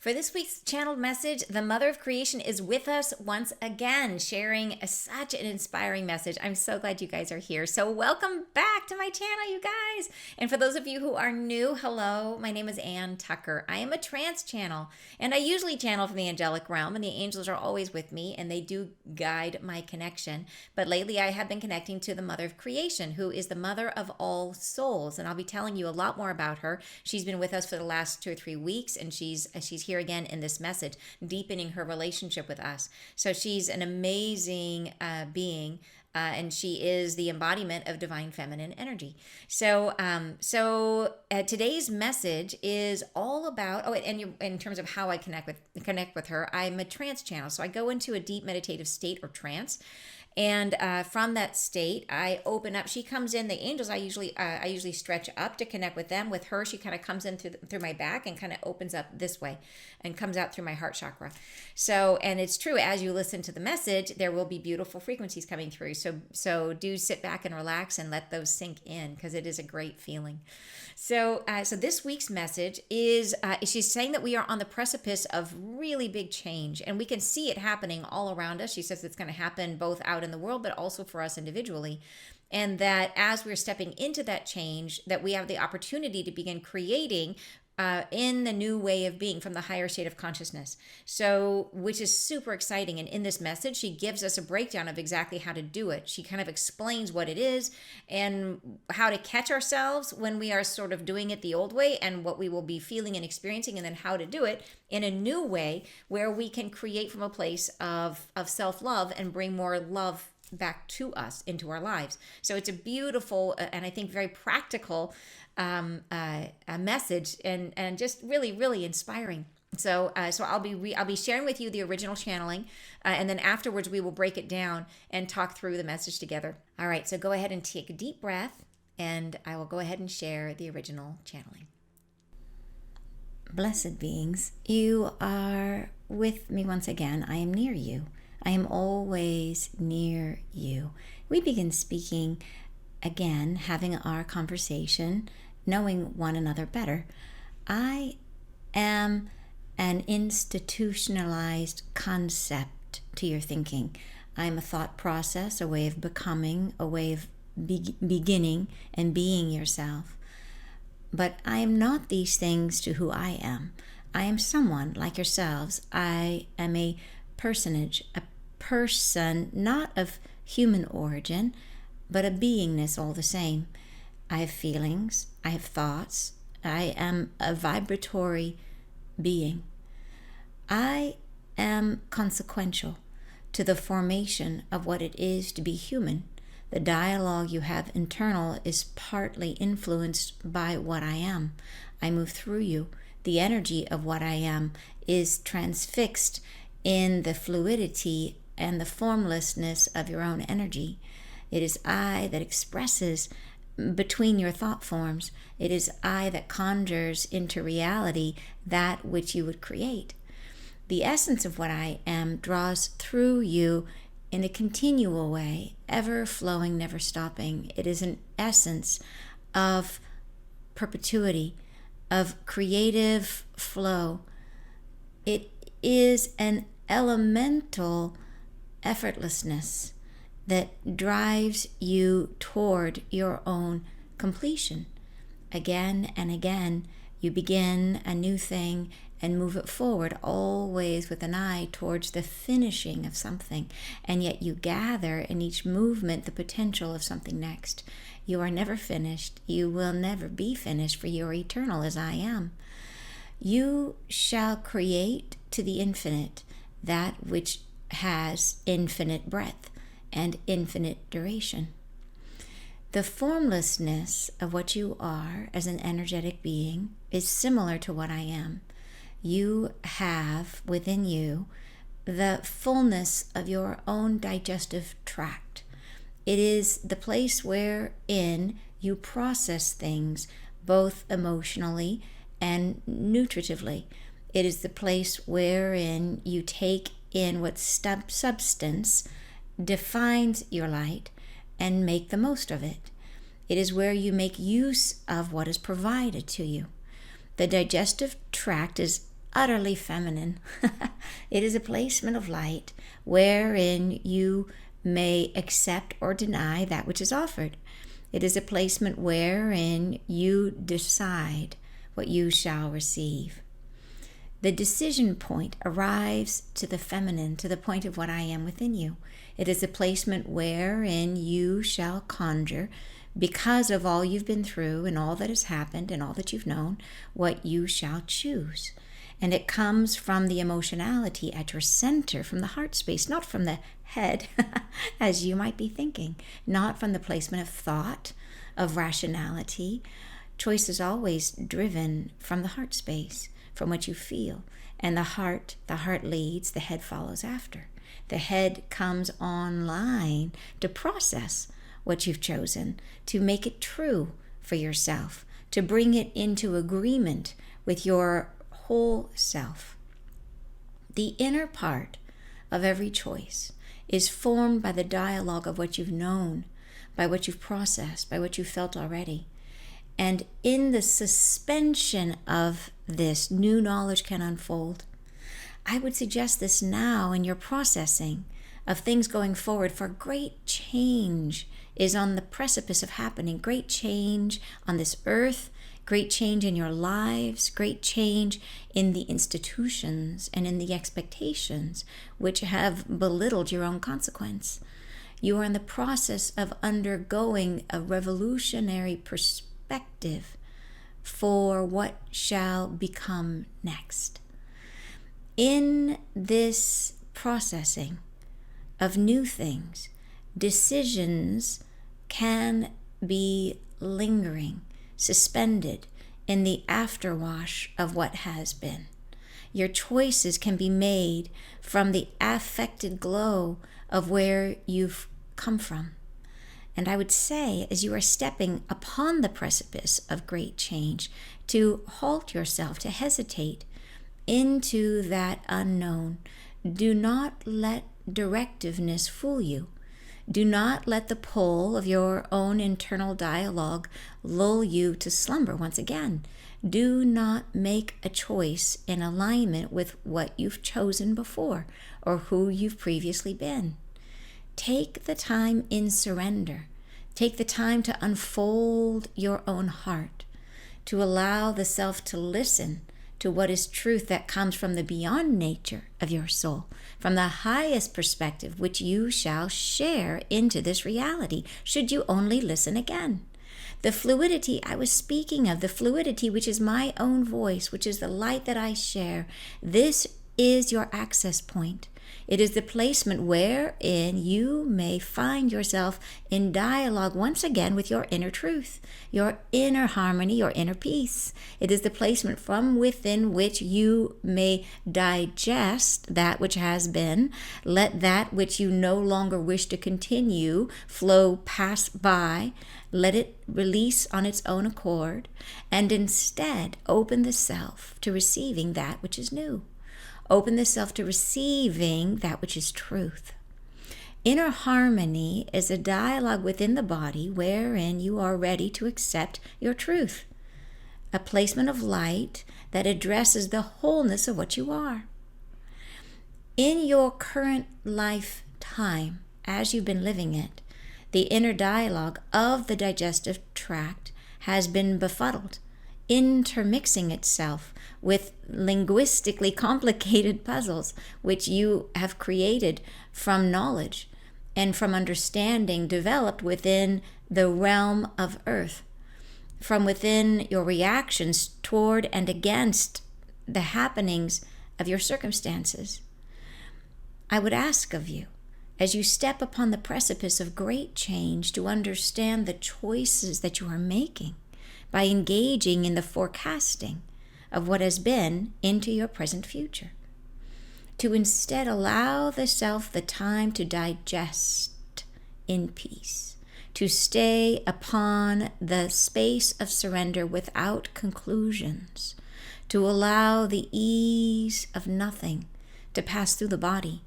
For this week's channeled message, the Mother of Creation is with us once again, sharing such an inspiring message. I'm so glad you guys are here. So welcome back to my channel, you guys. And for those of you who are new, hello, my name is Ann Tucker. I am a trance channel, and I usually channel from the angelic realm, and the angels are always with me, and they do guide my connection. But lately I have been connecting to the Mother of Creation, who is the mother of all souls. And I'll be telling you a lot more about her. She's been with us for the last 2 or 3 weeks, and she's here again in this message, deepening her relationship with us. So she's an amazing being, and she is the embodiment of divine feminine energy. So today's message is all about, in terms of how I connect with her, I'm a trance channel. So I go into a deep meditative state or trance. And from that state, I open up. She comes in. The angels, I usually stretch up to connect with them. With her, she kind of comes in through my back and kind of opens up this way, and comes out through my heart chakra. So, and it's true, as you listen to the message, there will be beautiful frequencies coming through. So do sit back and relax and let those sink in, because it is a great feeling. So this week's message is she's saying that we are on the precipice of really big change, and we can see it happening all around us. She says it's going to happen both out in the world, but also for us individually. And that as we're stepping into that change, that we have the opportunity to begin creating in the new way of being from the higher state of consciousness. So, which is super exciting. And in this message, she gives us a breakdown of exactly how to do it. She kind of explains what it is and how to catch ourselves when we are sort of doing it the old way, and what we will be feeling and experiencing, and then how to do it in a new way where we can create from a place of self-love and bring more love back to us into our lives. So it's a beautiful and I think very practical a message, and just really, really inspiring. So I'll be sharing with you the original channeling, and then afterwards we will break it down and talk through the message together. All right, so go ahead and take a deep breath, and I will go ahead and share the original channeling. Blessed beings, you are with me once again. I am near you. I am always near you. We begin speaking again, having our conversation, knowing one another better. I am an institutionalized concept to your thinking. I'm a thought process, a way of becoming, a way of beginning and being yourself. But I am not these things to who I am. I am someone like yourselves. I am a personage, a person not of human origin, but a beingness all the same. I have feelings, I have thoughts, I am a vibratory being. I am consequential to the formation of what it is to be human. The dialogue you have internal is partly influenced by what I am. I move through you. The energy of what I am is transfixed in the fluidity and the formlessness of your own energy. It is I that expresses between your thought forms. It is I that conjures into reality that which you would create. The essence of what I am draws through you in a continual way, ever flowing, never stopping. It is an essence of perpetuity, of creative flow. It is an elemental effortlessness that drives you toward your own completion. Again and again, you begin a new thing and move it forward, always with an eye towards the finishing of something. And yet you gather in each movement the potential of something next. You are never finished. You will never be finished, for you are eternal as I am. You shall create to the infinite that which has infinite breadth and infinite duration. The formlessness of what you are as an energetic being is similar to what I am. You have within you the fullness of your own digestive tract. It is the place wherein you process things both emotionally and nutritively. It is the place wherein you take in what substance defines your light and make the most of it. It is where you make use of what is provided to you. The digestive tract is utterly feminine. It is a placement of light wherein you may accept or deny that which is offered. It is a placement wherein you decide what you shall receive. The decision point arrives to the feminine, to the point of what I am within you. It is a placement wherein you shall conjure, because of all you've been through and all that has happened and all that you've known, what you shall choose. And it comes from the emotionality at your center, from the heart space, not from the head, as you might be thinking, not from the placement of thought, of rationality. Choice is always driven from the heart space, from what you feel. And the heart leads, the head follows after. The head comes online to process what you've chosen, to make it true for yourself, to bring it into agreement with your whole self. The inner part of every choice is formed by the dialogue of what you've known, by what you've processed, by what you've felt already. And in the suspension of this, new knowledge can unfold. I would suggest this now in your processing of things going forward, for great change is on the precipice of happening. Great change on this earth, great change in your lives, great change in the institutions and in the expectations which have belittled your own consequence. You are in the process of undergoing a revolutionary perspective for what shall become next. In this processing of new things, decisions can be lingering, suspended in the afterwash of what has been. Your choices can be made from the affected glow of where you've come from. And I would say, as you are stepping upon the precipice of great change, to halt yourself, to hesitate into that unknown. Do not let directiveness fool you. Do not let the pull of your own internal dialogue lull you to slumber once again. Do not make a choice in alignment with what you've chosen before or who you've previously been. Take the time in surrender. Take the time to unfold your own heart, to allow the self to listen to what is truth that comes from the beyond nature of your soul, from the highest perspective which you shall share into this reality, should you only listen again. The fluidity I was speaking of, the fluidity which is my own voice, which is the light that I share, this is your access point. It is the placement wherein you may find yourself in dialogue once again with your inner truth, your inner harmony, your inner peace. It is the placement from within which you may digest that which has been, let that which you no longer wish to continue flow pass by, let it release on its own accord, and instead open the self to receiving that which is new. Open the self to receiving that which is truth. Inner harmony is a dialogue within the body wherein you are ready to accept your truth, a placement of light that addresses the wholeness of what you are. In your current lifetime, as you've been living it, the inner dialogue of the digestive tract has been befuddled, intermixing itself with linguistically complicated puzzles which you have created from knowledge and from understanding developed within the realm of earth, from within your reactions toward and against the happenings of your circumstances. I would ask of you, as you step upon the precipice of great change, to understand the choices that you are making by engaging in the forecasting of what has been into your present future. To instead allow the self the time to digest in peace, to stay upon the space of surrender without conclusions, to allow the ease of nothing to pass through the body,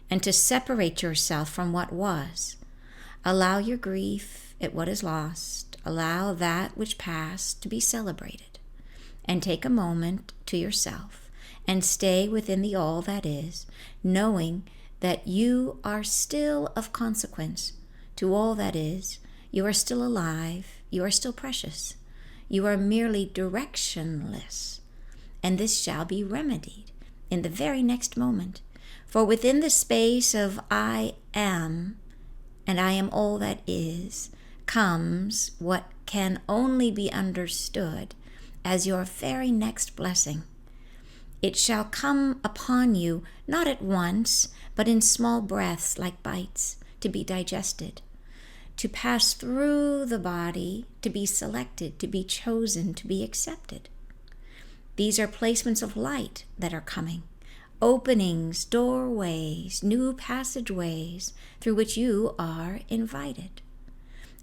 and to separate yourself from what was. Allow your grief at what is lost, allow that which passed to be celebrated, and take a moment to yourself and stay within the all that is, knowing that you are still of consequence to all that is. You are still alive. You are still precious. You are merely directionless, and this shall be remedied in the very next moment. For within the space of I am, and I am all that is, comes what can only be understood as your very next blessing. It shall come upon you, not at once, but in small breaths like bites, to be digested, to pass through the body, to be selected, to be chosen, to be accepted. These are placements of light that are coming, openings, doorways, new passageways through which you are invited.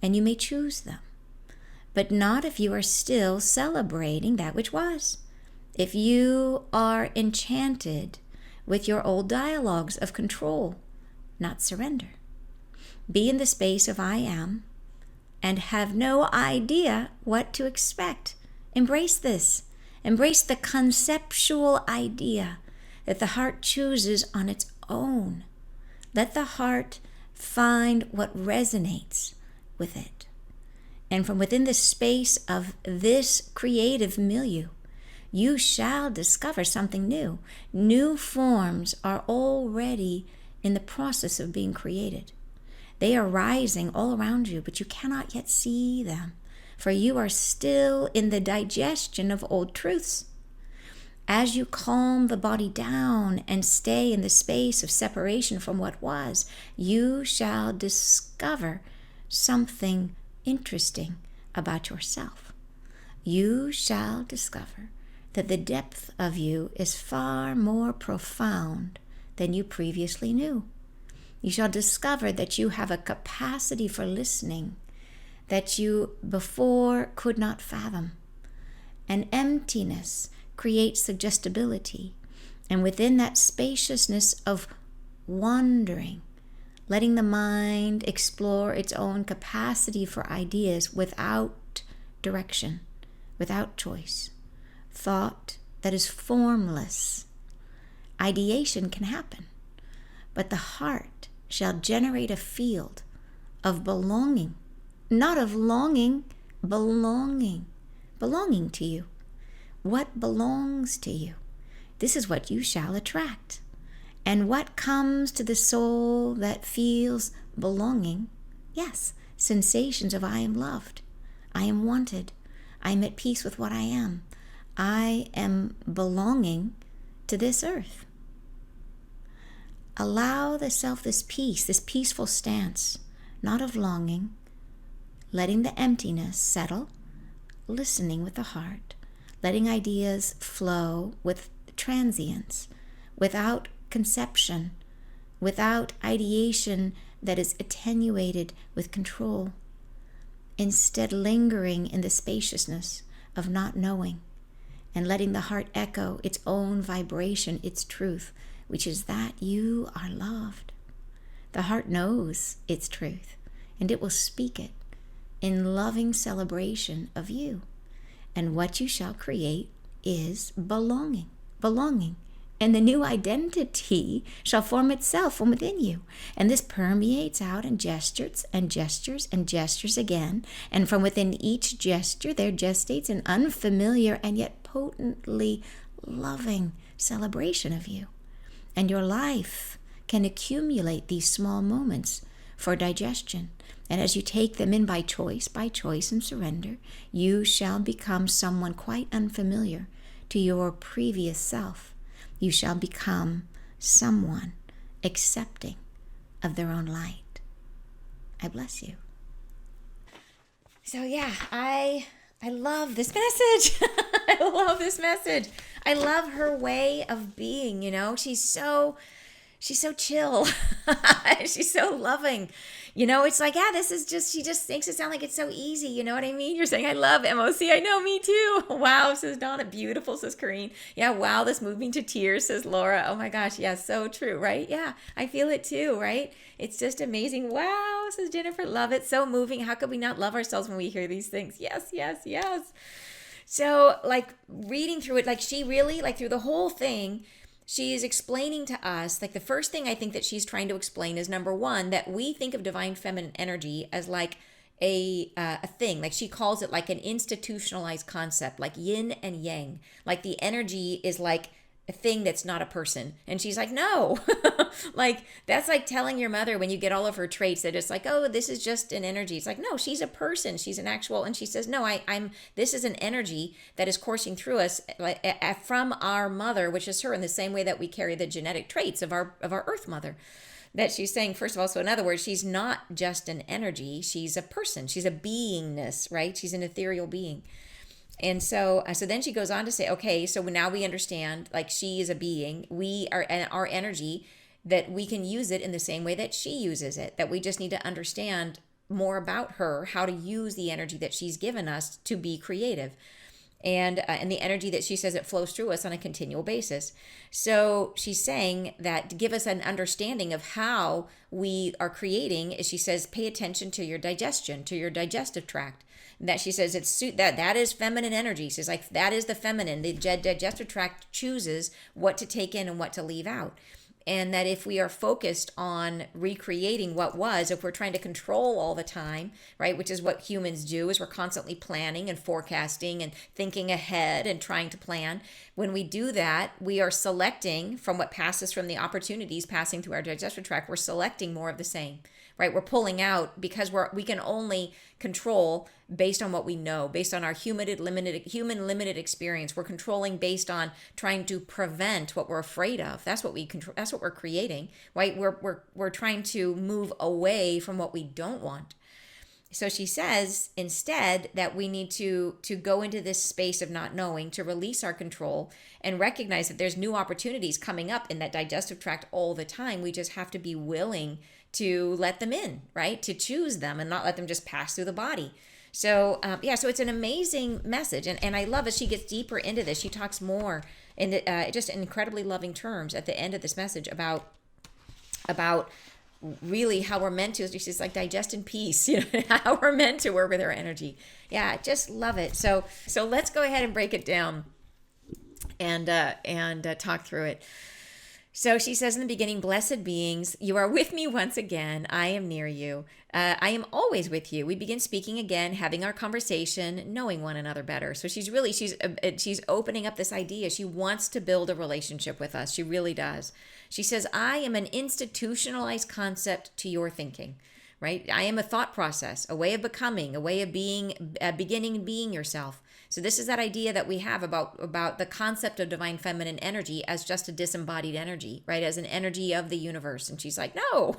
And you may choose them, but not if you are still celebrating that which was. If you are enchanted with your old dialogues of control, not surrender. Be in the space of I am and have no idea what to expect. Embrace this. Embrace the conceptual idea that the heart chooses on its own. Let the heart find what resonates with it. And from within the space of this creative milieu, you shall discover something new. New forms are already in the process of being created. They are rising all around you, but you cannot yet see them, for you are still in the digestion of old truths. As you calm the body down and stay in the space of separation from what was, you shall discover something interesting about yourself. You shall discover that the depth of you is far more profound than you previously knew. You shall discover that you have a capacity for listening that you before could not fathom. An emptiness creates suggestibility, and within that spaciousness of wandering, letting the mind explore its own capacity for ideas without direction, without choice, thought that is formless. Ideation can happen, but the heart shall generate a field of belonging, not of longing, belonging to you. What belongs to you? This is what you shall attract. And what comes to the soul that feels belonging? Yes, sensations of I am loved, I am wanted, I am at peace with what I am belonging to this earth. Allow the self this peace, this peaceful stance, not of longing, letting the emptiness settle, listening with the heart, letting ideas flow with transience, without conception, without ideation that is attenuated with control. Instead, lingering in the spaciousness of not knowing and letting the heart echo its own vibration, its truth, which is that you are loved. The heart knows its truth, and it will speak it in loving celebration of you. And what you shall create is belonging. And the new identity shall form itself from within you. And this permeates out in gestures and gestures and gestures again. And from within each gesture, there gestates an unfamiliar and yet potently loving celebration of you. And your life can accumulate these small moments for digestion. And as you take them in by choice and surrender, you shall become someone quite unfamiliar to your previous self. You shall become someone accepting of their own light. I bless you. So yeah, I love this message. I love this message. I love her way of being, She's so chill. She's so loving. It's like, she just makes it sound like it's so easy. You know what I mean? You're saying, I love MOC. I know, me too. Wow, says Donna. Beautiful, says Corrine. Yeah, wow, this moved me to tears, says Laura. Oh my gosh, yeah, so true, right? Yeah, I feel it too, right? It's just amazing. Wow, says Jennifer. Love it. So moving. How could we not love ourselves when we hear these things? Yes, yes, yes. So, like, reading through it, like, she really, like, through the whole thing, she is explaining to us, like, the first thing I think that she's trying to explain is, number one, that we think of divine feminine energy as like a thing. Like, she calls it like an institutionalized concept, like yin and yang. Like, the energy is like a thing that's not a person. And she's like, no. Like, that's like telling your mother when you get all of her traits that it's like, oh, this is just an energy. It's like, no, she's a person. She's an actual. And she says, no, I'm this is an energy that is coursing through us, like, from our mother, which is her, in the same way that we carry the genetic traits of our earth mother. That she's saying, first of all, so in other words, she's not just an energy, she's a person, she's a beingness, right? She's an ethereal being. And so then she goes on to say, okay, so now we understand, like, she is a being. We are, and our energy, that we can use it in the same way that she uses it. That we just need to understand more about her, how to use the energy that she's given us to be creative, and the energy that she says it flows through us on a continual basis. So she's saying that to give us an understanding of how we are creating, is she says, pay attention to your digestion, to your digestive tract. That she says that is feminine energy. She's like, that is the feminine. The digestive tract chooses what to take in and what to leave out. And that if we are focused on recreating what was, if we're trying to control all the time, right, which is what humans do, is we're constantly planning and forecasting and thinking ahead and trying to plan. When we do that, we are selecting from what passes from the opportunities passing through our digestive tract. We're selecting more of the same, right? We're pulling out because we can only control based on what we know, based on our human limited experience. We're controlling based on trying to prevent what we're afraid of. That's what we control. That's what we're creating, right? We're trying to move away from what we don't want. So she says instead that we need to go into this space of not knowing, to release our control and recognize that there's new opportunities coming up in that digestive tract all the time. We just have to be willing to let them in, right? To choose them and not let them just pass through the body. So so it's an amazing message, and I love as she gets deeper into this. She talks more in just in incredibly loving terms at the end of this message about really how we're meant to. She's like, digest in peace, how we're meant to work with our energy. Yeah, just love it. So let's go ahead and break it down and talk through it. So she says in the beginning, blessed beings, you are with me once again. I am near you. I am always with you. We begin speaking again, having our conversation, knowing one another better. So she's opening up this idea. She wants to build a relationship with us. She really does. She says, I am an institutionalized concept to your thinking, right? I am a thought process, a way of becoming, a way of being, beginning and being yourself. So this is that idea that we have about the concept of divine feminine energy as just a disembodied energy, right? As an energy of the universe. And she's like, no,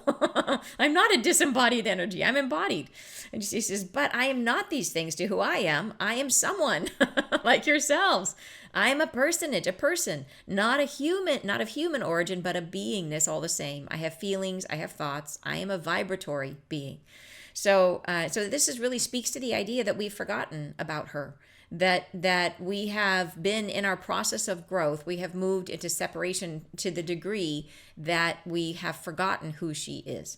I'm not a disembodied energy. I'm embodied. And she says, but I am not these things to who I am. I am someone like yourselves. I am a personage, a person, not of human origin, but a beingness all the same. I have feelings, I have thoughts. I am a vibratory being. So this really speaks to the idea that we've forgotten about her. That we have been in our process of growth, we have moved into separation to the degree that we have forgotten who she is.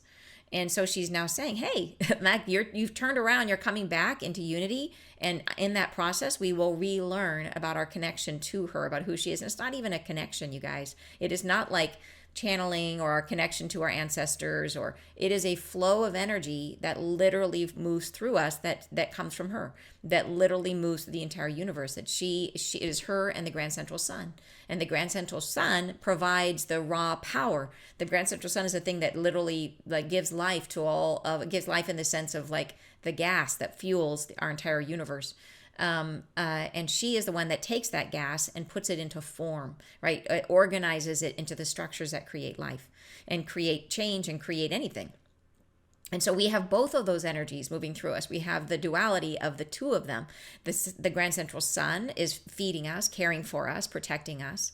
And so she's now saying, hey, Mac, you've turned around, you're coming back into unity. And in that process, we will relearn about our connection to her, about who she is. And it's not even a connection, you guys. It is not like channeling or our connection to our ancestors, or it is a flow of energy that literally moves through us, that comes from her, that literally moves through the entire universe. That she is her and the Grand Central Sun, and the Grand Central Sun provides the raw power. The Grand Central Sun is the thing that literally like gives life in the sense of like the gas that fuels our entire universe. And she is the one that takes that gas and puts it into form, right? It organizes it into the structures that create life and create change and create anything. And so we have both of those energies moving through us. We have the duality of the two of them. The Grand Central Sun is feeding us, caring for us, protecting us.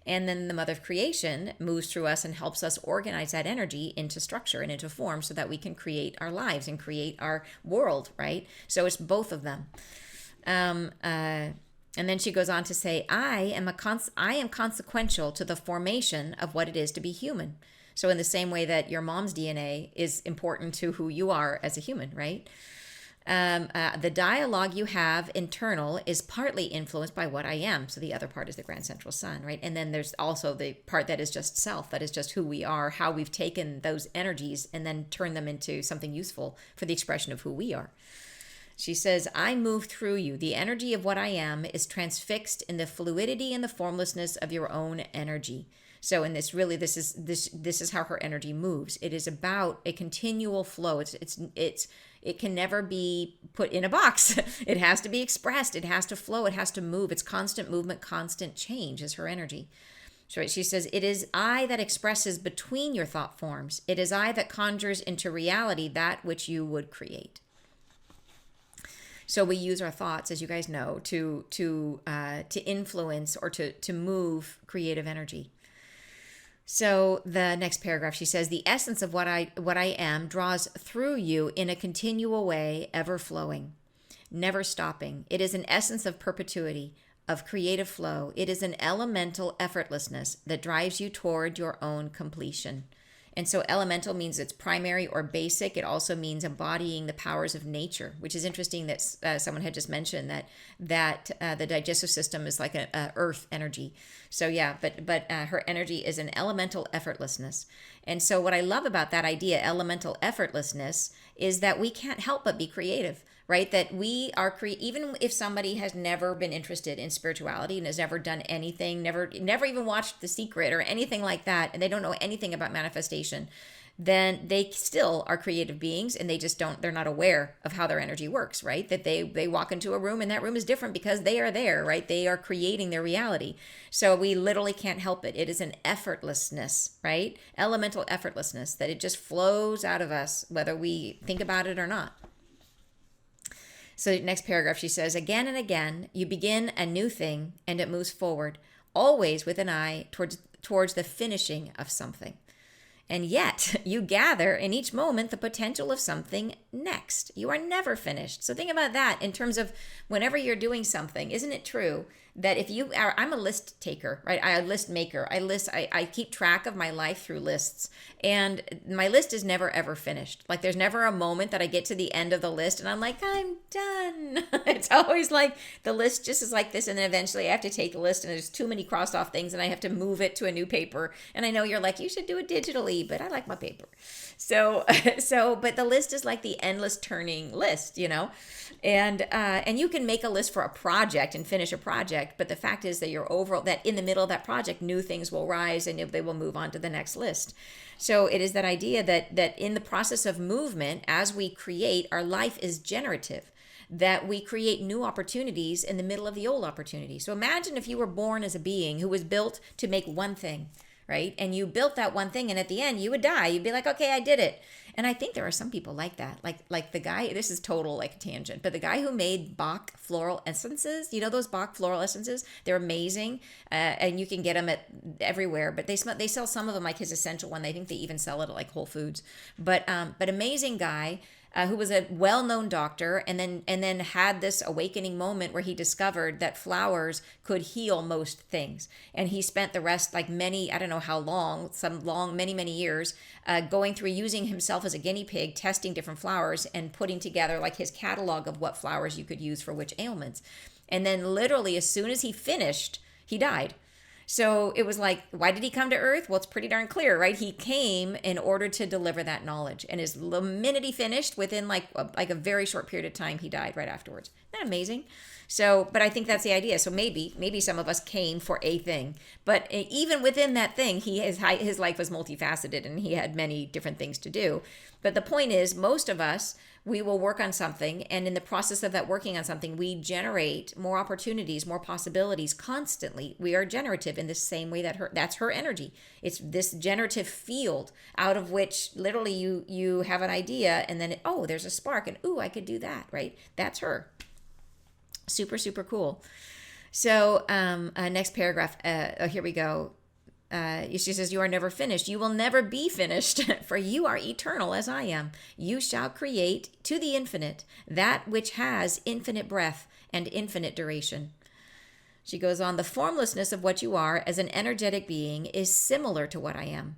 And then the Mother of Creation moves through us and helps us organize that energy into structure and into form so that we can create our lives and create our world, right? So it's both of them. And then she goes on to say, I am consequential to the formation of what it is to be human. So in the same way that your mom's DNA is important to who you are as a human, right? The dialogue you have internal is partly influenced by what I am. So the other part is the grand central sun, right? And then there's also the part that is just self, that is just who we are, how we've taken those energies and then turned them into something useful for the expression of who we are. She says, I move through you. The energy of what I am is transfixed in the fluidity and the formlessness of your own energy. So in this, really, this is how her energy moves. It is about a continual flow. It can never be put in a box. It has to be expressed. It has to flow. It has to move. It's constant movement, constant change is her energy. So she says, it is I that expresses between your thought forms. It is I that conjures into reality that which you would create. So we use our thoughts, as you guys know, to influence or to move creative energy. So the next paragraph, she says, the essence of what I am draws through you in a continual way, ever flowing, never stopping. It is an essence of perpetuity, of creative flow. It is an elemental effortlessness that drives you toward your own completion. And so elemental means it's primary or basic. It also means embodying the powers of nature, which is interesting that someone had just mentioned that the digestive system is like a earth energy. So yeah, but her energy is an elemental effortlessness. And so what I love about that idea, elemental effortlessness, is that we can't help but be creative, right? That we are even if somebody has never been interested in spirituality and has never done anything, never even watched The Secret or anything like that, and they don't know anything about manifestation, then they still are creative beings, and they're not aware of how their energy works, right? That they walk into a room and that room is different because they are there, right? They are creating their reality. So we literally can't help it. It is an effortlessness, right? Elemental effortlessness, that it just flows out of us, whether we think about it or not. So next paragraph, she says, again and again, you begin a new thing and it moves forward, always with an eye towards the finishing of something. And yet you gather in each moment the potential of something next. You are never finished. So think about that in terms of whenever you're doing something. Isn't it true that if you are, I'm a list taker, right? I'm a list maker. I keep track of my life through lists, and my list is never ever finished. Like there's never a moment that I get to the end of the list and I'm like, I'm done. It's always like the list just is like this, and then eventually I have to take the list and there's too many crossed off things and I have to move it to a new paper. And I know you're like, you should do it digitally, but I like my paper. So but the list is like the endless turning list, and you can make a list for a project and finish a project, but the fact is that that in the middle of that project, new things will rise and they will move on to the next list. So it is that idea that in the process of movement, as we create, our life is generative, that we create new opportunities in the middle of the old opportunity. So imagine if you were born as a being who was built to make one thing, right? And you built that one thing, and at the end you would die. You'd be like, okay, I did it. And I think there are some people like that, like the guy, this is total like a tangent, but the guy who made Bach floral essences, those Bach floral essences, they're amazing, and you can get them at everywhere, but they sell some of them, like his essential one. I think they even sell it at like Whole Foods, but amazing guy. Who was a well-known doctor, and then had this awakening moment where he discovered that flowers could heal most things. And he spent the rest, like many, I don't know how long, many years, going through, using himself as a guinea pig, testing different flowers and putting together like his catalog of what flowers you could use for which ailments. And then literally as soon as he finished, he died. So it was like, why did he come to Earth? Well, it's pretty darn clear, right? He came in order to deliver that knowledge. And the minute he finished, within like a very short period of time, he died right afterwards. Isn't that amazing? So, but I think that's the idea. So maybe some of us came for a thing, but even within that thing, his life was multifaceted and he had many different things to do. But the point is, most of us, we will work on something, and in the process of that working on something, we generate more opportunities, more possibilities constantly. We are generative in the same way that's her energy. It's this generative field out of which literally you have an idea, and then there's a spark, and I could do that, right? That's her. Super, super cool. So next paragraph, here we go. She says, you are never finished. You will never be finished, for you are eternal as I am. You shall create to the infinite that which has infinite breadth and infinite duration. She goes on, the formlessness of what you are as an energetic being is similar to what I am.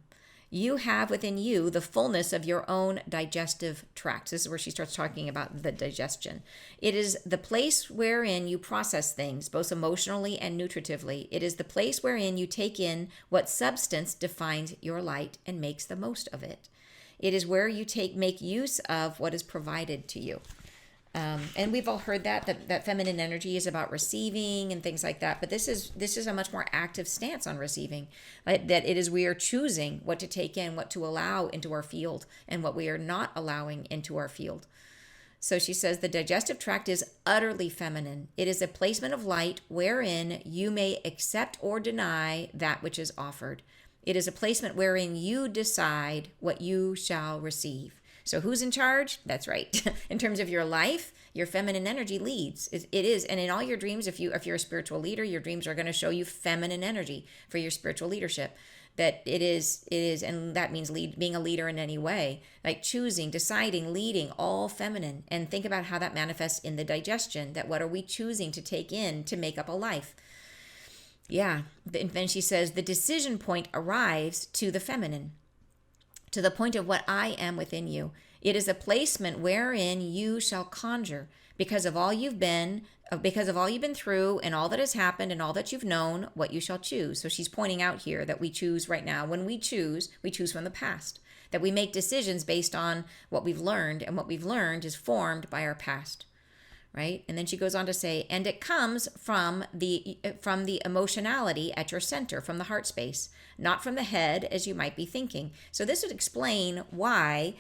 You have within you the fullness of your own digestive tract. This is where she starts talking about the digestion. It is the place wherein you process things, both emotionally and nutritively. It is the place wherein you take in what substance defines your light and makes the most of it. It is where you make use of what is provided to you. And we've all heard that feminine energy is about receiving and things like that. But this is a much more active stance on receiving. Right? That it is we are choosing what to take in, what to allow into our field, and what we are not allowing into our field. So she says the digestive tract is utterly feminine. It is a placement of light wherein you may accept or deny that which is offered. It is a placement wherein you decide what you shall receive. So who's in charge? That's right. In terms of your life, your feminine energy leads. It is, and in all your dreams, if you're a spiritual leader, your dreams are going to show you feminine energy for your spiritual leadership. That it is, and that means being a leader in any way, like choosing, deciding, leading, all feminine. And think about how that manifests in the digestion. That what are we choosing to take in to make up a life? Yeah. Then she says the decision point arrives to the feminine, to the point of what I am within you. It is a placement wherein you shall conjure because of all you've been through and all that has happened and all that you've known, what you shall choose. So she's pointing out here that we choose right now. When we choose from the past, that we make decisions based on what we've learned, and what we've learned is formed by our past. Right? And then she goes on to say, and it comes from the emotionality at your center, from the heart space, not from the head as you might be thinking. So this would explain why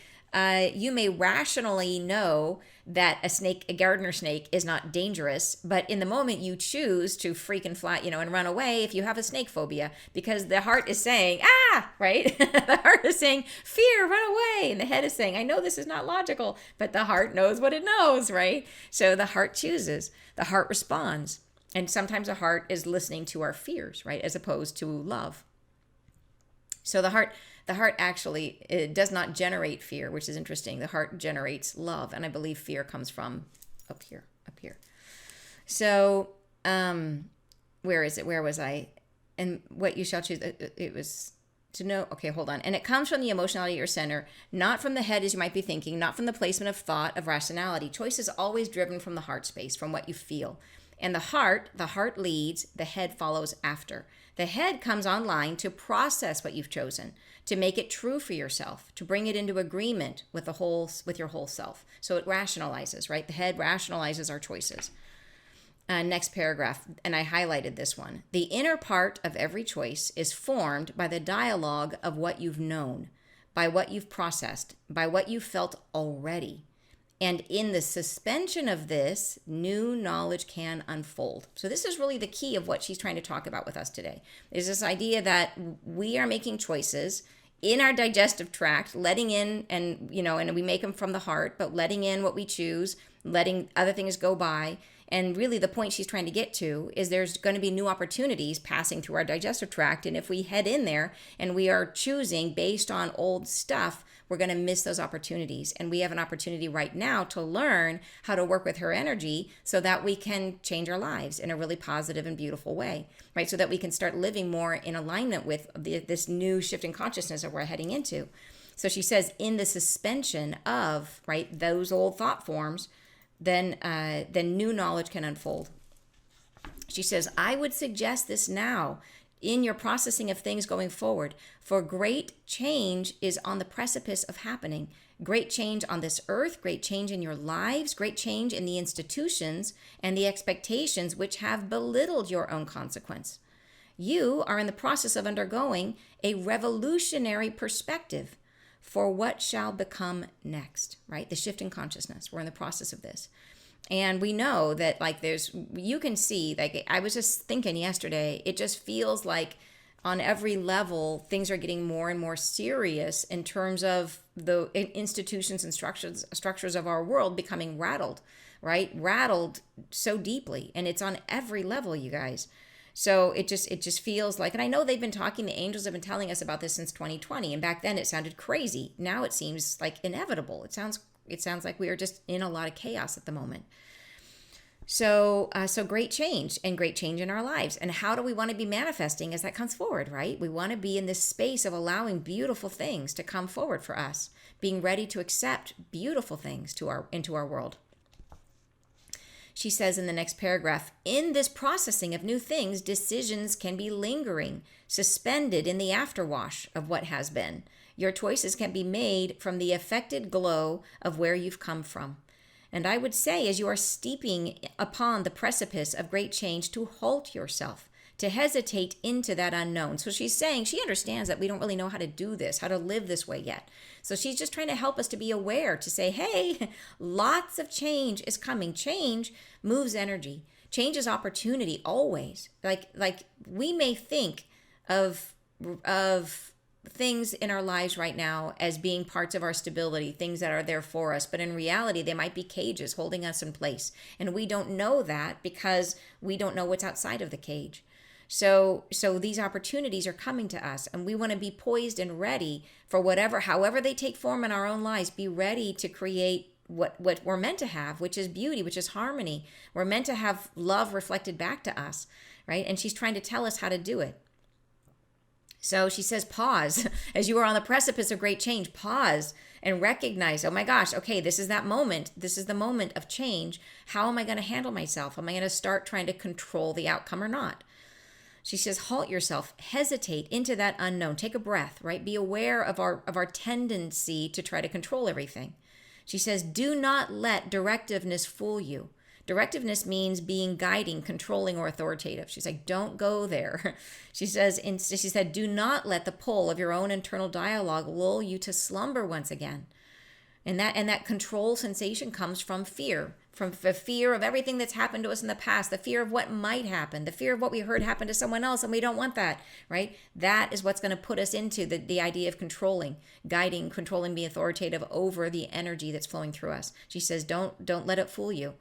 you may rationally know that a gardener snake is not dangerous, but in the moment you choose to freak and fly, and run away if you have a snake phobia, because the heart is saying, right? The heart is saying, fear, run away. And the head is saying, I know this is not logical, but the heart knows what it knows, right? So the heart chooses, the heart responds. And sometimes the heart is listening to our fears, right? As opposed to love. So the heart actually, it does not generate fear, which is interesting. The heart generates love, and I believe fear comes from up here. So, where is it? Where was I? And what you shall choose, it was to know. Okay, hold on. And it comes from the emotionality at your center, not from the head as you might be thinking, not from the placement of thought, of rationality. Choice is always driven from the heart space, from what you feel. And the heart leads, the head follows after. The head comes online to process what you've chosen, to make it true for yourself, to bring it into agreement with your whole self. So it rationalizes, right? The head rationalizes our choices. Next paragraph, and I highlighted this one. The inner part of every choice is formed by the dialogue of what you've known, by what you've processed, by what you've felt already. And in the suspension of this, new knowledge can unfold. So this is really the key of what she's trying to talk about with us today, is this idea that we are making choices in our digestive tract, letting in, and we make them from the heart, but letting in what we choose, letting other things go by. And really the point she's trying to get to is there's going to be new opportunities passing through our digestive tract. And if we head in there and we are choosing based on old stuff, we're going to miss those opportunities. And we have an opportunity right now to learn how to work with her energy so that we can change our lives in a really positive and beautiful way, right? So that we can start living more in alignment with this new shift in consciousness that we're heading into. So she says, in the suspension of, right, those old thought forms, then new knowledge can unfold. She says, I would suggest this now in your processing of things going forward, for great change is on the precipice of happening. Great change on this earth, great change in your lives, great change in the institutions and the expectations which have belittled your own consequence. You are in the process of undergoing a revolutionary perspective for what shall become next, right? The shift in consciousness. We're in the process of this. And we know that you can see, I was just thinking yesterday, it just feels like on every level, things are getting more and more serious in terms of the institutions and structures of our world becoming rattled, right? Rattled so deeply. And it's on every level, you guys. So it just feels like, and I know the angels have been telling us about this since 2020. And back then it sounded crazy. Now it seems like inevitable. It sounds like we are just in a lot of chaos at the moment. So great change and great change in our lives. And how do we want to be manifesting as that comes forward, right? We want to be in this space of allowing beautiful things to come forward for us, being ready to accept beautiful things into our world. She says in the next paragraph, in this processing of new things, decisions can be lingering, suspended in the afterwash of what has been. Your choices can be made from the affected glow of where you've come from. And I would say, as you are steeping upon the precipice of great change, to halt yourself, to hesitate into that unknown. So she's saying she understands that we don't really know how to do this, how to live this way yet. So she's just trying to help us to be aware, to say, hey, lots of change is coming. Change moves energy. Change is opportunity always. Like we may think of things in our lives right now as being parts of our stability, things that are there for us, but in reality they might be cages holding us in place, and we don't know that because we don't know what's outside of the cage. So these opportunities are coming to us, and we want to be poised and ready for however they take form in our own lives. Be ready to create what we're meant to have, which is beauty, which is harmony. We're meant to have love reflected back to us, right? And she's trying to tell us how to do it. So she says, pause. As you are on the precipice of great change, pause and recognize, oh my gosh, okay, this is that moment. This is the moment of change. How am I going to handle myself? Am I going to start trying to control the outcome or not? She says, halt yourself, hesitate into that unknown. Take a breath, right? Be aware of our tendency to try to control everything. She says, do not let directiveness fool you. Directiveness means being guiding, controlling, or authoritative. She's like, don't go there. She said, do not let the pull of your own internal dialogue lull you to slumber once again. And that control sensation comes from fear, from the fear of everything that's happened to us in the past, the fear of what might happen, the fear of what we heard happen to someone else, and we don't want that, right? That is what's going to put us into the idea of controlling, guiding, controlling, being authoritative over the energy that's flowing through us. She says, don't let it fool you.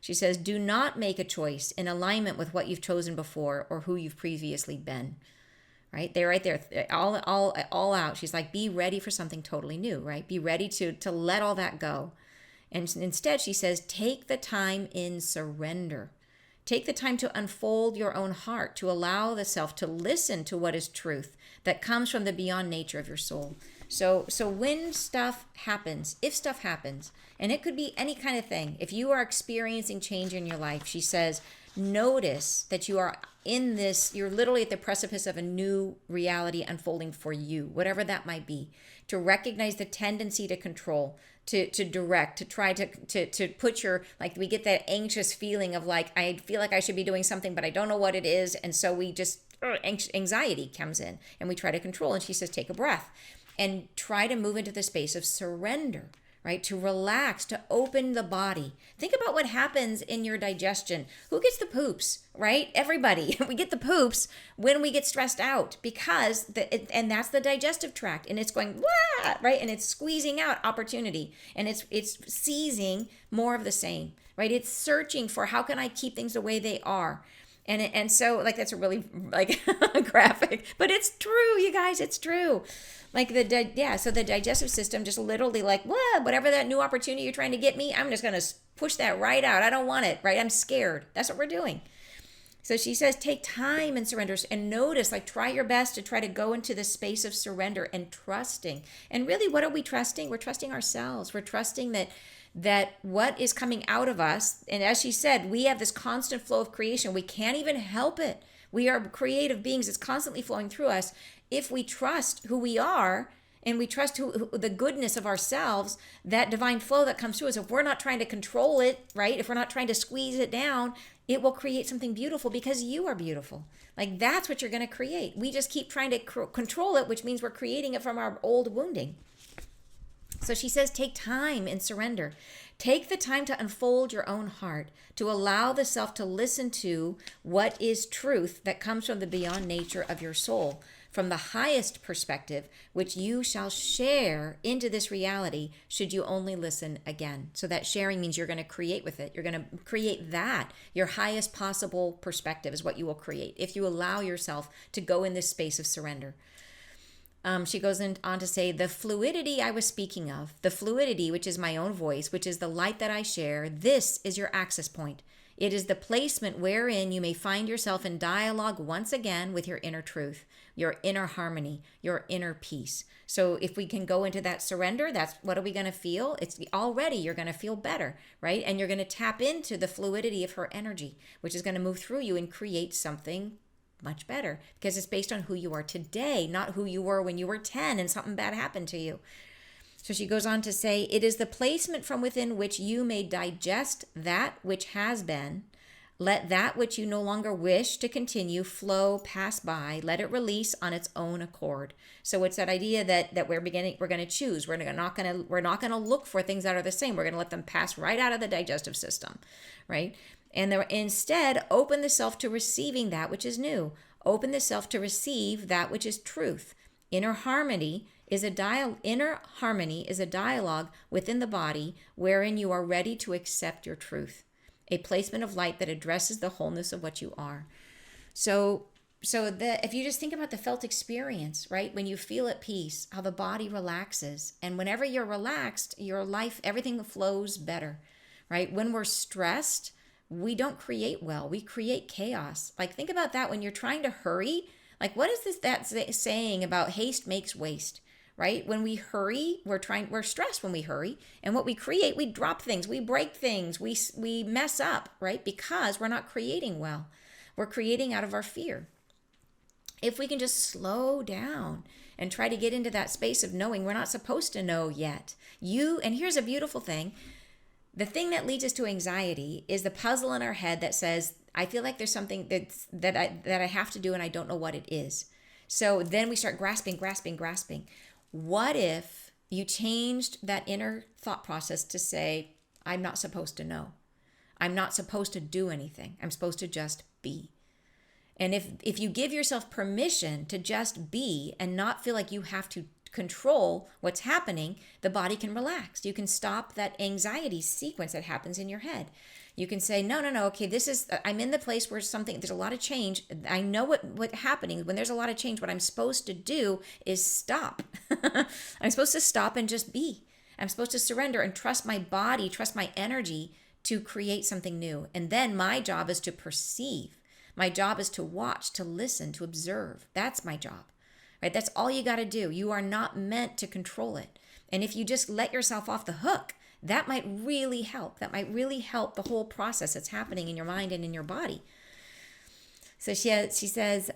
She says, do not make a choice in alignment with what you've chosen before or who you've previously been. Right? They're right there, all out. She's like, be ready for something totally new, right? Be ready to let all that go. And instead, she says, take the time in surrender. Take the time to unfold your own heart, to allow the self to listen to what is truth that comes from the beyond nature of your soul. So when stuff happens, if stuff happens, and it could be any kind of thing, if you are experiencing change in your life, she says, notice that you are in this, you're literally at the precipice of a new reality unfolding for you, whatever that might be. To recognize the tendency to control, to direct, to try to put your, like we get that anxious feeling of like, I feel like I should be doing something, but I don't know what it is. And so we just, anxiety comes in and we try to control. And she says, take a breath and try to move into the space of surrender, right? To relax, to open the body. Think about what happens in your digestion. Who gets the poops, right? Everybody. We get the poops when we get stressed out because, and that's the digestive tract, and it's going, wah, right? And it's squeezing out opportunity, and it's seizing more of the same, right? It's searching for how can I keep things the way they are. And so like that's a really like graphic, but it's true, you guys, it's true. Like so the digestive system just literally like, whatever that new opportunity you're trying to get me, I'm just going to push that right out. I don't want it, right? I'm scared. That's what we're doing. So she says, take time and surrender and notice, like try your best to try to go into the space of surrender and trusting. And really, what are we trusting? We're trusting ourselves. We're trusting that what is coming out of us, and as she said, we have this constant flow of creation. We can't even help it. We are creative beings. It's constantly flowing through us. If we trust who we are and we trust the goodness of ourselves, that divine flow that comes through us, if we're not trying to control it, right? If we're not trying to squeeze it down, it will create something beautiful because you are beautiful. Like that's what you're going to create. We just keep trying to control it, which means we're creating it from our old wounding. So she says, take time and surrender. Take the time to unfold your own heart, to allow the self to listen to what is truth that comes from the beyond nature of your soul, from the highest perspective, which you shall share into this reality should you only listen again. So that sharing means you're going to create with it. You're going to create that. Your highest possible perspective is what you will create if you allow yourself to go in this space of surrender. She goes on to say, the fluidity I was speaking of, the fluidity, which is my own voice, which is the light that I share, this is your access point. It is the placement wherein you may find yourself in dialogue once again with your inner truth, your inner harmony, your inner peace. So if we can go into that surrender, that's what are we going to feel? It's already you're going to feel better, right? And you're going to tap into the fluidity of her energy, which is going to move through you and create something much better, because it's based on who you are today, not who you were when you were 10 and something bad happened to you. So she goes on to say, it is the placement from within which you may digest that which has been. Let that which you no longer wish to continue flow, pass by. Let it release on its own accord. So it's that idea that we're going to choose. We're not going to look for things that are the same. We're going to let them pass right out of the digestive system, right? And instead, open the self to receiving that which is new. Open the self to receive that which is truth. Inner harmony is a dialogue within the body wherein you are ready to accept your truth. A placement of light that addresses the wholeness of what you are. So if you just think about the felt experience, right? When you feel at peace, how the body relaxes. And whenever you're relaxed, your life, everything flows better, right? When we're stressed, we don't create well. We create chaos. Like, think about that when you're trying to hurry. Like, what is that saying about haste makes waste? Right? When we hurry, we're stressed when we hurry. And what we create, we drop things, we break things, we mess up, right? Because we're not creating well. We're creating out of our fear. If we can just slow down and try to get into that space of knowing we're not supposed to know yet. And here's a beautiful thing. The thing that leads us to anxiety is the puzzle in our head that says, I feel like there's something that I have to do and I don't know what it is. So then we start grasping. What if you changed that inner thought process to say, I'm not supposed to know. I'm not supposed to do anything. I'm supposed to just be. And if you give yourself permission to just be and not feel like you have to control what's happening, the body can relax. You can stop that anxiety sequence that happens in your head. You can say, no, okay, I'm in the place where there's a lot of change. I know what's happening. When there's a lot of change, what I'm supposed to do is stop. I'm supposed to stop and just be. I'm supposed to surrender and trust my body, trust my energy to create something new. And then my job is to perceive. My job is to watch, to listen, to observe. That's my job, right? That's all you got to do. You are not meant to control it. And if you just let yourself off the hook, that might really help. That might really help the whole process that's happening in your mind and in your body. So she says,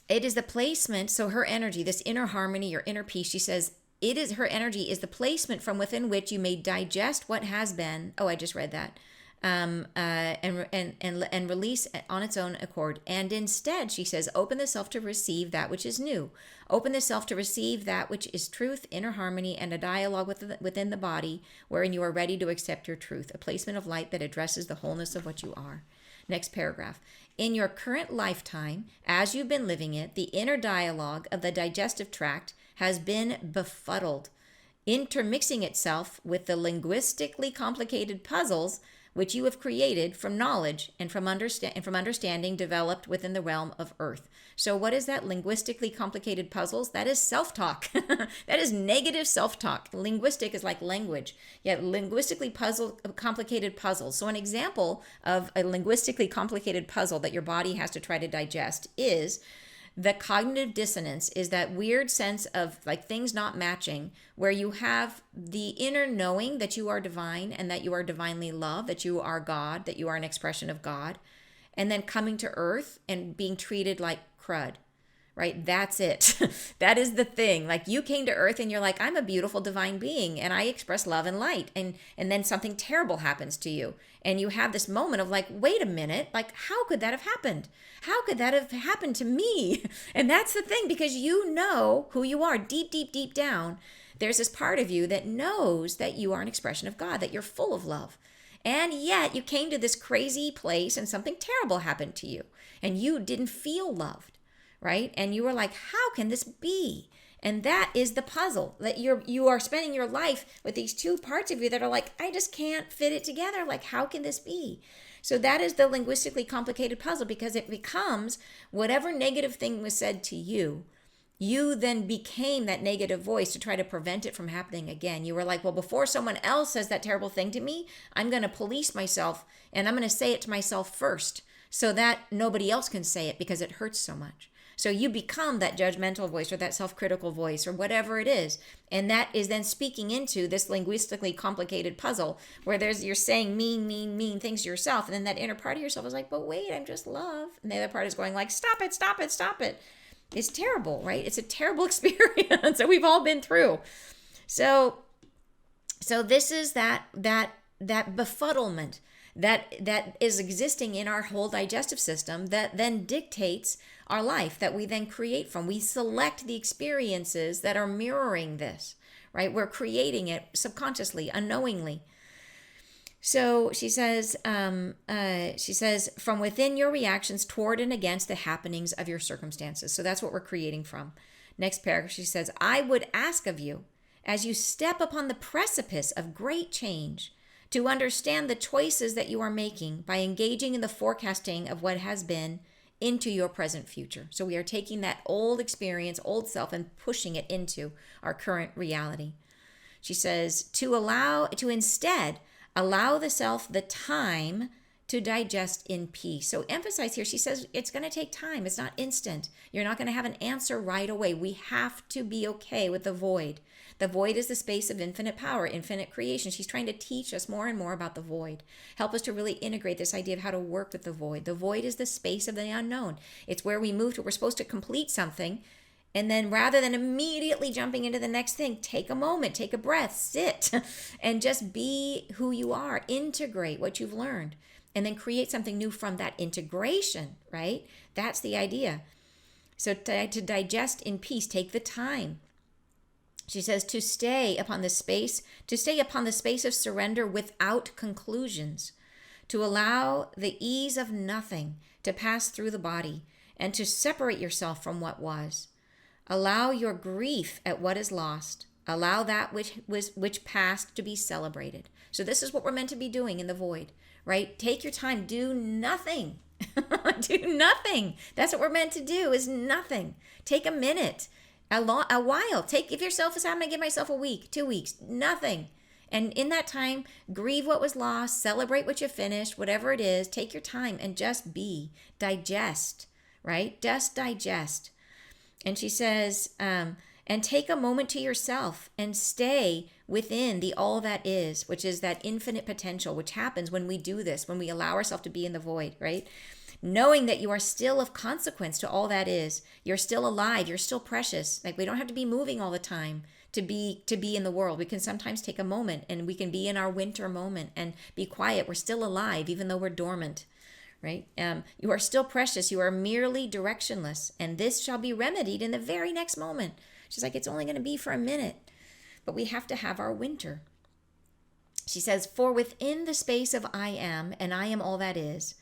it is the placement, so her energy, this inner harmony, your inner peace, she says, her energy is the placement from within which you may digest what has been. Oh, I just read that. And release on its own accord. And instead, she says, open the self to receive that which is new. Open the self to receive that which is truth, inner harmony, and a dialogue within the body wherein you are ready to accept your truth, a placement of light that addresses the wholeness of what you are. Next paragraph. In your current lifetime, as you've been living it, the inner dialogue of the digestive tract has been befuddled, intermixing itself with the linguistically complicated puzzles which you have created from knowledge and from understanding developed within the realm of earth. So what is that linguistically complicated puzzles? That is self-talk. That is negative self-talk. Linguistic is like language. Yet linguistically complicated puzzles. So an example of a linguistically complicated puzzle that your body has to try to digest is the cognitive dissonance, is that weird sense of like things not matching, where you have the inner knowing that you are divine and that you are divinely loved, that you are God, that you are an expression of God, and then coming to earth and being treated like crud, right? That's it. That is the thing. Like, you came to earth and you're like, I'm a beautiful divine being and I express love and light. And then something terrible happens to you. And you have this moment of like, wait a minute, like, how could that have happened? How could that have happened to me? And that's the thing, because you know who you are deep, deep, deep down. There's this part of you that knows that you are an expression of God, that you're full of love. And yet you came to this crazy place and something terrible happened to you and you didn't feel loved, right? And you were like, how can this be? And that is the puzzle, that you are spending your life with these two parts of you that are like, I just can't fit it together. Like, how can this be? So that is the linguistically complicated puzzle, because it becomes whatever negative thing was said to you, you then became that negative voice to try to prevent it from happening again. You were like, well, before someone else says that terrible thing to me, I'm going to police myself and I'm going to say it to myself first so that nobody else can say it because it hurts so much. So you become that judgmental voice or that self-critical voice or whatever it is. And that is then speaking into this linguistically complicated puzzle where you're saying mean things to yourself. And then that inner part of yourself is like, but wait, I'm just love. And the other part is going like, stop it, stop it, stop it. It's terrible, right? It's a terrible experience that we've all been through. So this is that befuddlement that is existing in our whole digestive system that then dictates our life, that we then create from. We select the experiences that are mirroring this, right? We're creating it subconsciously, unknowingly. So she says, from within your reactions toward and against the happenings of your circumstances. So that's what we're creating from. Next paragraph, she says, I would ask of you, as you step upon the precipice of great change, to understand the choices that you are making by engaging in the forecasting of what has been into your present future. So we are taking that old experience, old self, and pushing it into our current reality. She says, to instead allow the self the time to digest in peace. So emphasize here, she says it's going to take time. It's not instant. You're not going to have an answer right away. We have to be okay with the void. The void is the space of infinite power, infinite creation. She's trying to teach us more and more about the void. Help us to really integrate this idea of how to work with the void. The void is the space of the unknown. It's where we move to, we're supposed to complete something. And then rather than immediately jumping into the next thing, take a moment, take a breath, sit, and just be who you are. Integrate what you've learned. And then create something new from that integration, right? That's the idea. So to digest in peace, take the time. She says to stay upon the space of surrender without conclusions, to allow the ease of nothing to pass through the body and to separate yourself from what was. Allow your grief at what is lost. Allow that which passed to be celebrated. So this is what we're meant to be doing in the void, right? Take your time. Do nothing. Do nothing. That's what we're meant to do, is nothing. Take a minute, a while. Give yourself I'm going to give myself a week, 2 weeks, nothing. And in that time, grieve what was lost, celebrate what you finished, whatever it is. Take your time and just be. Digest, right? Just digest. And she says, and take a moment to yourself and stay within the all that is, which is that infinite potential, which happens when we do this, when we allow ourselves to be in the void, right? Knowing that you are still of consequence to all that is. You're still alive. You're still precious. Like, we don't have to be moving all the time to be in the world. We can sometimes take a moment and we can be in our winter moment and be quiet. We're still alive, even though we're dormant. Right? You are still precious. You are merely directionless. And this shall be remedied in the very next moment. She's like, it's only going to be for a minute. But we have to have our winter. She says, for within the space of I am, and I am all that is,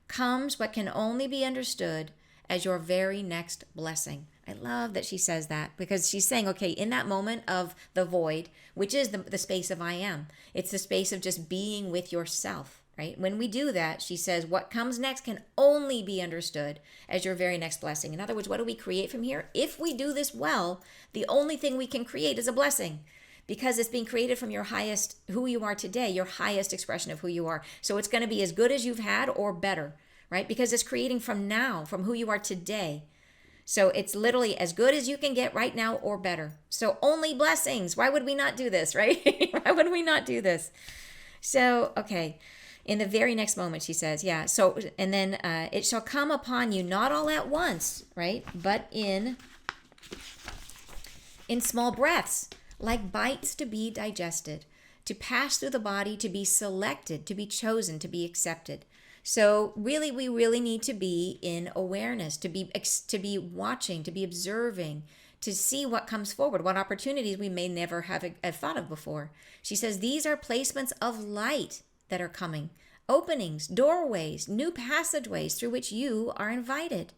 comes what can only be understood as your very next blessing. I love that she says that, because she's saying, okay, in that moment of the void, which is the space of I am, it's the space of just being with yourself. Right? When we do that, she says, what comes next can only be understood as your very next blessing. In other words, what do we create from here? If we do this well, the only thing we can create is a blessing, because it's being created from your highest, who you are today, your highest expression of who you are. So it's going to be as good as you've had or better, right? Because it's creating from now, from who you are today. So it's literally as good as you can get right now or better. So only blessings. Why would we not do this, right? Why would we not do this? So, okay. In the very next moment, she says, yeah. So, and then it shall come upon you, not all at once, right? But in small breaths, like bites to be digested, to pass through the body, to be selected, to be chosen, to be accepted. So really, we really need to be in awareness, to be watching, to be observing, to see what comes forward, what opportunities we may never have thought of before. She says, these are placements of light that are coming, openings, doorways, new passageways through which you are invited.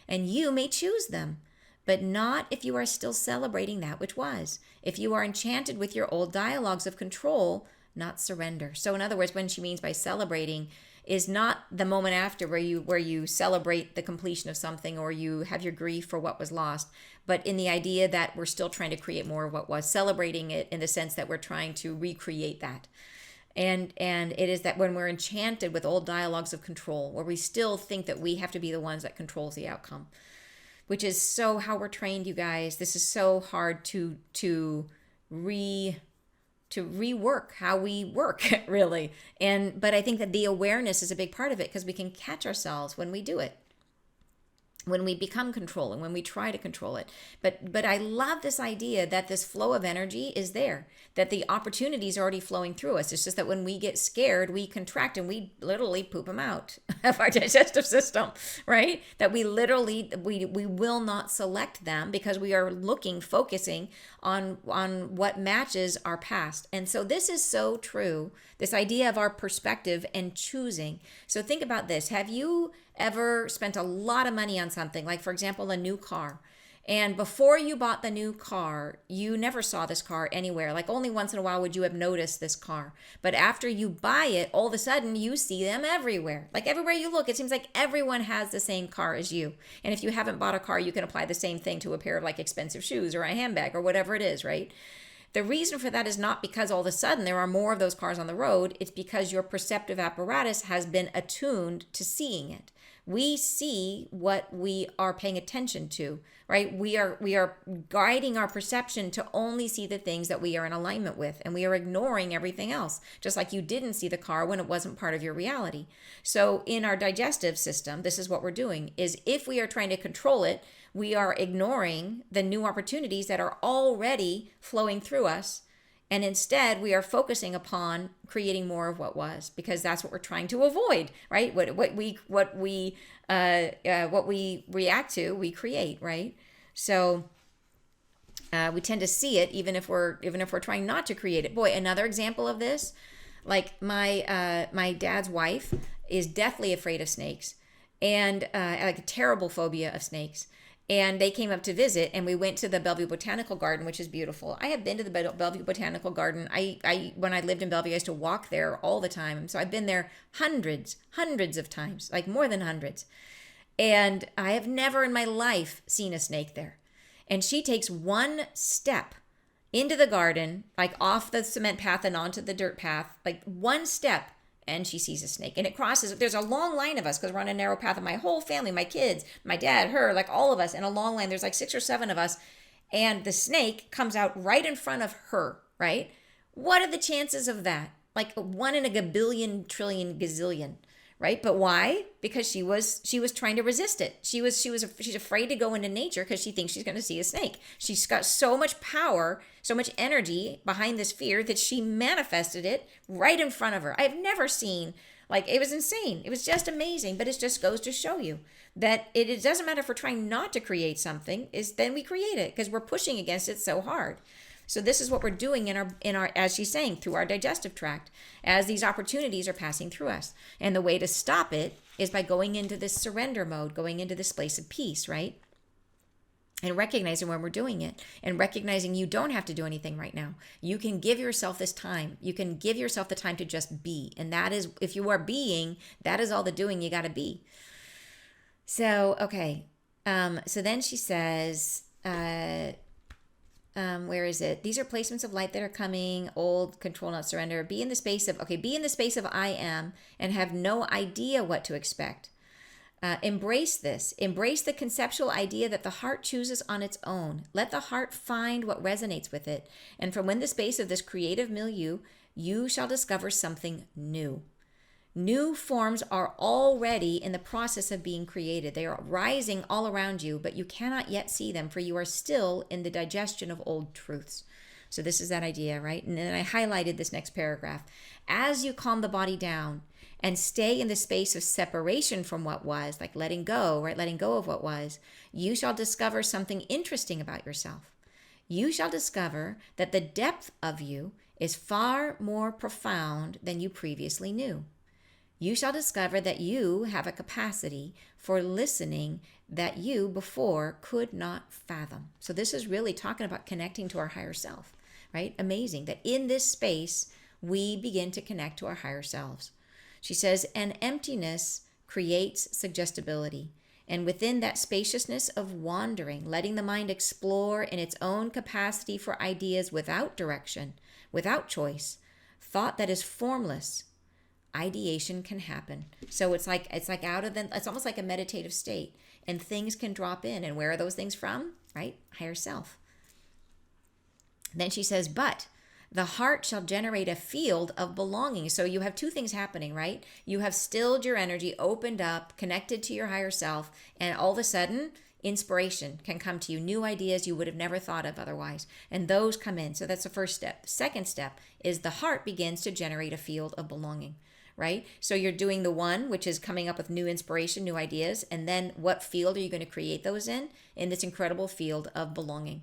And you may choose them, but not if you are still celebrating that which was. If you are enchanted with your old dialogues of control, not surrender. So in other words, when she means by celebrating, is not the moment after where you celebrate the completion of something or you have your grief for what was lost, but in the idea that we're still trying to create more of what was, celebrating it in the sense that we're trying to recreate that. And it is that when we're enchanted with old dialogues of control, where we still think that we have to be the ones that controls the outcome, which is so how we're trained, you guys. This is so hard to rework how we work, really. But I think that the awareness is a big part of it, because we can catch ourselves when we do it, when we become controlling, when we try to control it. But I love this idea that this flow of energy is there, that the opportunities are already flowing through us. It's just that when we get scared, we contract and we literally poop them out of our digestive system, right? That we literally, we will not select them because we are focusing on what matches our past. And so this is so true, this idea of our perspective and choosing. So think about this. Have you ever spent a lot of money on something, like for example, a new car? And before you bought the new car, you never saw this car anywhere. Like only once in a while would you have noticed this car. But after you buy it, all of a sudden you see them everywhere. Like everywhere you look, it seems like everyone has the same car as you. And if you haven't bought a car, you can apply the same thing to a pair of like expensive shoes or a handbag or whatever it is, right? The reason for that is not because all of a sudden there are more of those cars on the road. It's because your perceptive apparatus has been attuned to seeing it. We see what we are paying attention to, right? We are guiding our perception to only see the things that we are in alignment with, and we are ignoring everything else, just like you didn't see the car when it wasn't part of your reality. So in our digestive system, this is what we're doing, is if we are trying to control it, we are ignoring the new opportunities that are already flowing through us. And instead, we are focusing upon creating more of what was, because that's what we're trying to avoid, right? What we react to, we create, right? So we tend to see it, even if we're trying not to create it. Boy, another example of this, like my dad's wife is deathly afraid of snakes, and like a terrible phobia of snakes. And they came up to visit, and we went to the Bellevue Botanical Garden, which is beautiful. I have been to the Bellevue Botanical Garden. I when I lived in Bellevue, I used to walk there all the time. So I've been there hundreds of times, like more than hundreds. And I have never in my life seen a snake there. And she takes one step into the garden, like off the cement path and onto the dirt path, like one step, and she sees a snake. And it crosses, there's a long line of us because we're on a narrow path, of my whole family, my kids, my dad, her, like all of us in a long line. There's like 6 or 7 of us. And the snake comes out right in front of her, right? What are the chances of that? Like 1 in a gabillion, trillion, gazillion, right? But why? Because she was trying to resist it. She's afraid to go into nature because she thinks she's going to see a snake. She's got so much power, so much energy behind this fear that she manifested it right in front of her. I've never seen, like, it was insane. It was just amazing. But it just goes to show you that it doesn't matter if we're trying not to create something, is then we create it because we're pushing against it so hard. So this is what we're doing in our, as she's saying, through our digestive tract, as these opportunities are passing through us. And the way to stop it is by going into this surrender mode, going into this place of peace, right? And recognizing when we're doing it, and recognizing you don't have to do anything right now. You can give yourself this time. You can give yourself the time to just be. And that is, if you are being, that is all the doing you got to be. So, okay. So then she says, where is it? These are placements of light that are coming. Old, control, not surrender. Be in the space of I am, and have no idea what to expect. Embrace this. Embrace the conceptual idea that the heart chooses on its own. Let the heart find what resonates with it. And from within the space of this creative milieu, you shall discover something new. New forms are already in the process of being created. They are rising all around you, but you cannot yet see them, for you are still in the digestion of old truths. So this is that idea, right? And then I highlighted this next paragraph. As you calm the body down and stay in the space of separation from what was, like letting go, right? Letting go of what was, you shall discover something interesting about yourself. You shall discover that the depth of you is far more profound than you previously knew. You shall discover that you have a capacity for listening that you before could not fathom. So this is really talking about connecting to our higher self, right? Amazing that in this space, we begin to connect to our higher selves. She says, "An emptiness creates suggestibility. And within that spaciousness of wandering, letting the mind explore in its own capacity for ideas without direction, without choice, thought that is formless, ideation can happen." So it's like out of the, it's almost like a meditative state, and things can drop in. And where are those things from? Right? Higher self. Then she says, "But the heart shall generate a field of belonging." So you have two things happening, right? You have stilled your energy, opened up, connected to your higher self, and all of a sudden, inspiration can come to you, new ideas you would have never thought of otherwise. And those come in. So that's the first step. The second step is the heart begins to generate a field of belonging, right? So you're doing the one, which is coming up with new inspiration, new ideas. And then what field are you going to create those in? In this incredible field of belonging.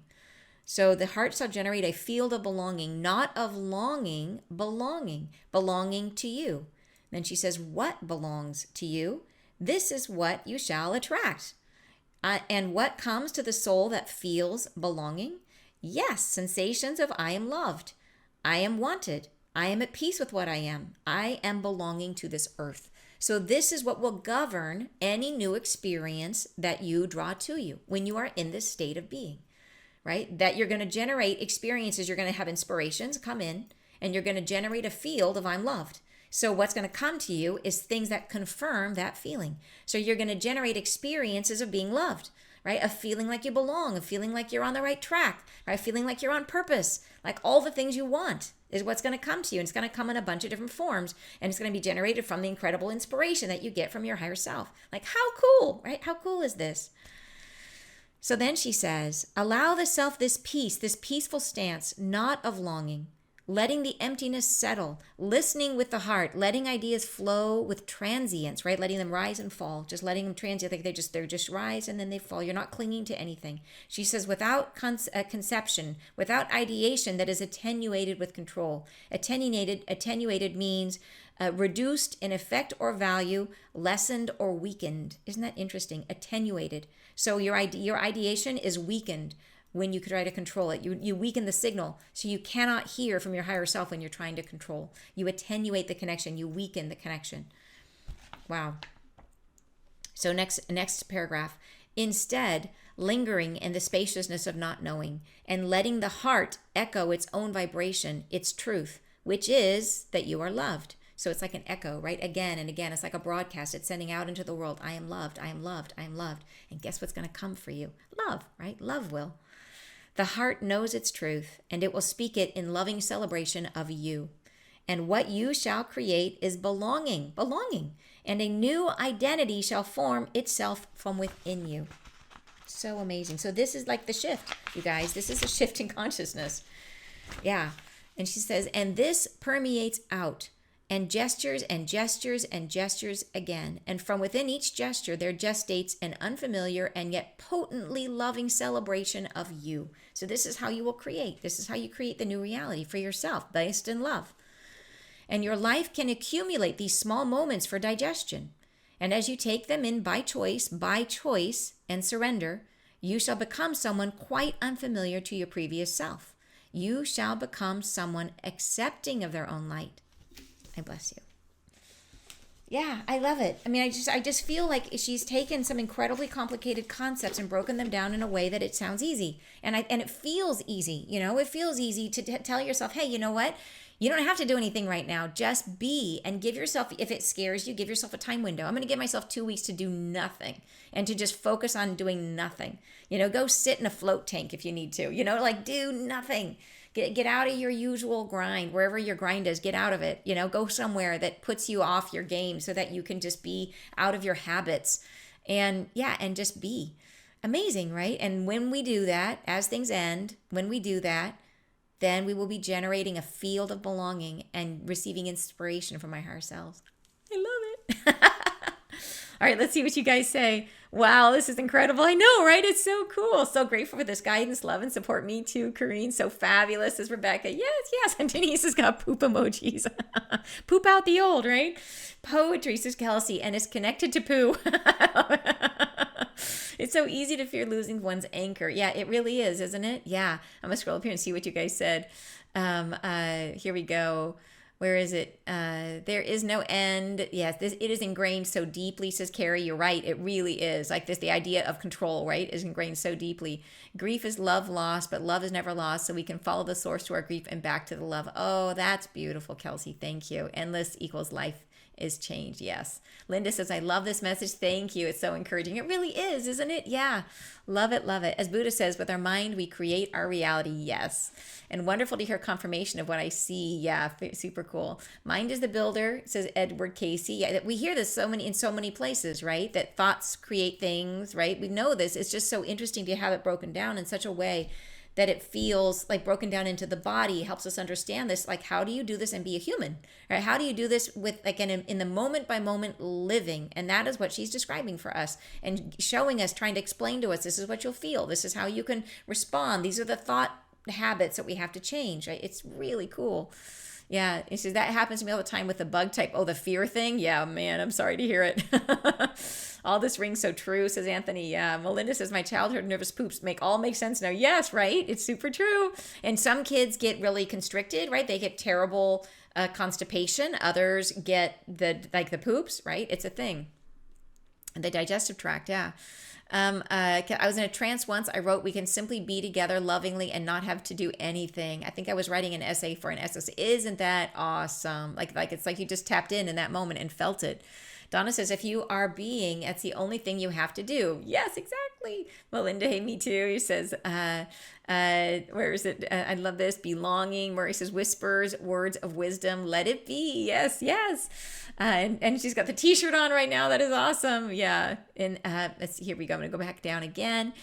So the heart shall generate a field of belonging, not of longing, belonging to you. Then she says, "What belongs to you? This is what you shall attract." And what comes to the soul that feels belonging? Yes, sensations of I am loved, I am wanted, I am at peace with what I am belonging to this earth. So this is what will govern any new experience that you draw to you when you are in this state of being. Right? That you're going to generate experiences, you're going to have inspirations come in, and you're going to generate a field of I'm loved. So what's going to come to you is things that confirm that feeling. So you're going to generate experiences of being loved, right? Of feeling like you belong, of feeling like you're on the right track, right? Feeling like you're on purpose, like all the things you want is what's going to come to you. And it's going to come in a bunch of different forms, and it's going to be generated from the incredible inspiration that you get from your higher self. Like, how cool, right? How cool is this? So then she says, "Allow the self this peace, this peaceful stance, not of longing, letting the emptiness settle, listening with the heart, letting ideas flow with transience," right? Letting them rise and fall, just letting them transient, like they just rise and then they fall. You're not clinging to anything. She says, "Without conception, without ideation that is attenuated with control." Attenuated means reduced in effect or value, lessened or weakened. Isn't that interesting? Attenuated. So your ideation is weakened when you try to control it. You weaken the signal, so you cannot hear from your higher self when you're trying to control. You attenuate the connection. You weaken the connection. Wow. So next paragraph. "Instead, lingering in the spaciousness of not knowing and letting the heart echo its own vibration, its truth, which is that you are loved." So it's like an echo, right? Again and again. It's like a broadcast. It's sending out into the world. I am loved. I am loved. I am loved. And guess what's going to come for you? Love, right? Love will. "The heart knows its truth, and it will speak it in loving celebration of you. And what you shall create is belonging, and a new identity shall form itself from within you." So amazing. So this is like the shift, you guys. This is a shift in consciousness. Yeah. And she says, "And this permeates out, and gestures and gestures and gestures again. And from within each gesture, there gestates an unfamiliar and yet potently loving celebration of you." So this is how you will create. This is how you create the new reality for yourself, based in love. "And your life can accumulate these small moments for digestion. And as you take them in by choice, and surrender, you shall become someone quite unfamiliar to your previous self. You shall become someone accepting of their own light. I bless you." Yeah, I love it. I mean, I just feel like she's taken some incredibly complicated concepts and broken them down in a way that it sounds easy. And it feels easy, it feels easy to tell yourself, hey, you know what? You don't have to do anything right now. Just be, and give yourself, if it scares you, give yourself a time window. I'm going to give myself 2 weeks to do nothing and to just focus on doing nothing. Go sit in a float tank if you need to, like do nothing. Get out of your usual grind, wherever your grind is, get out of it. Go somewhere that puts you off your game so that you can just be out of your habits. And just be. Amazing, right? And when we do that, as things end, when we do that, then we will be generating a field of belonging and receiving inspiration from our higher selves. I love it. All right, let's see what you guys say. Wow, this is incredible. I know, right? It's so cool. So grateful for this guidance, love, and support. Me too, Kareen. So fabulous, says Rebecca. Yes. And Denise has got poop emojis. Poop out the old, right? Poetry, says Kelsey, and it's connected to poo. It's so easy to fear losing one's anchor. Yeah, it really is, isn't it? Yeah. I'm going to scroll up here and see what you guys said. Here we go. Where is it? There is no end. Yes, it is ingrained so deeply, says Carrie. You're right. It really is. Like this, the idea of control, right, is ingrained so deeply. Grief is love lost, but love is never lost. So we can follow the source to our grief and back to the love. Oh, that's beautiful, Kelsey. Thank you. Endless equals life is change. Yes. Linda says, I love this message. Thank you. It's so encouraging. It really is, isn't it? Yeah. Love it. Love it. As Buddha says, with our mind, we create our reality. Yes. And wonderful to hear confirmation of what I see. Yeah. Super cool. Mind is the builder, says Edward Casey. Yeah, we hear this in so many places, right? That thoughts create things, right? We know this. It's just so interesting to have it broken down in such a way that it feels like broken down into the body, helps us understand this. Like, how do you do this and be a human, right? How do you do this with, like, in the moment by moment living? And that is what she's describing for us and showing us, trying to explain to us, this is what you'll feel. This is how you can respond. These are the thought habits that we have to change, right? It's really cool. Yeah, it says that happens to me all the time with the bug type. Oh, the fear thing? Yeah, man, I'm sorry to hear it. All this rings so true, says Anthony. Yeah, Melinda says my childhood nervous poops make sense now. Yes, right? It's super true. And some kids get really constricted, right? They get terrible constipation. Others get the poops, right? It's a thing. The digestive tract, yeah. I was in a trance once. I wrote, we can simply be together lovingly and not have to do anything. I think I was writing an essay for an SS. Isn't that awesome? Like it's like you just tapped in that moment and felt it. Donna says, if you are being, that's the only thing you have to do. Yes, exactly. Melinda, hey, me too. He says, where is it? I love this. Belonging, where he says, whispers, words of wisdom, let it be. Yes, yes. And she's got the t-shirt on right now. That is awesome. Yeah. And here we go. I'm going to go back down again.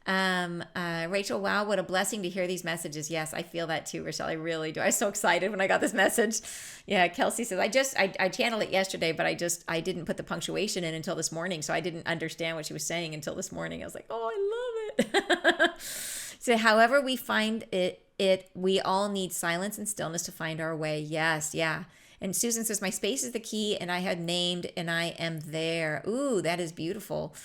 Rachel, wow, what a blessing to hear these messages. Yes, I feel that too, Rochelle. I really do. I was so excited when I got this message. Yeah, Kelsey says, I channeled it yesterday, but I didn't put the punctuation in until this morning, so I didn't understand what she was saying until this morning. I was like, oh, I love it. So however we find it, we all need silence and stillness to find our way. Yes, yeah. And Susan says, my space is the key, and I had named, and I am there. Ooh, that is beautiful.